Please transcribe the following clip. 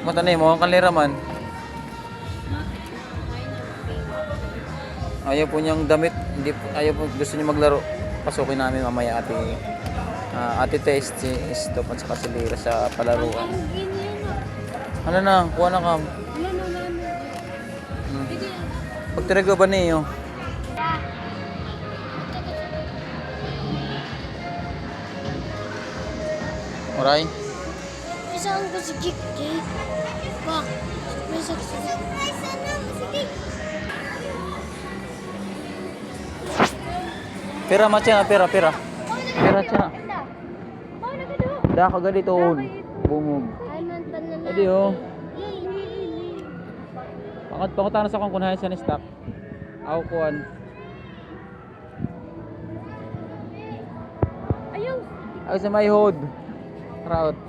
Matanay mo, ang kalira man. Ayaw po niyang damit, hindi po, ayaw po, gusto niya maglaro. Pasukin namin mamaya ate Tess, si Stop at saka si Lira sa palaruan. Ano na, kuha na kam. Pagtirago ba niyo? Alright. Isang ko si Kiki. Ba, may saksi. Pera macam pera. Pera cina. Dah kagad ito bungog. Edi oh. Pangutan sa kung kunahin sa ni stock. Aw kuan. Ayaw. Ay sa may hood. Route.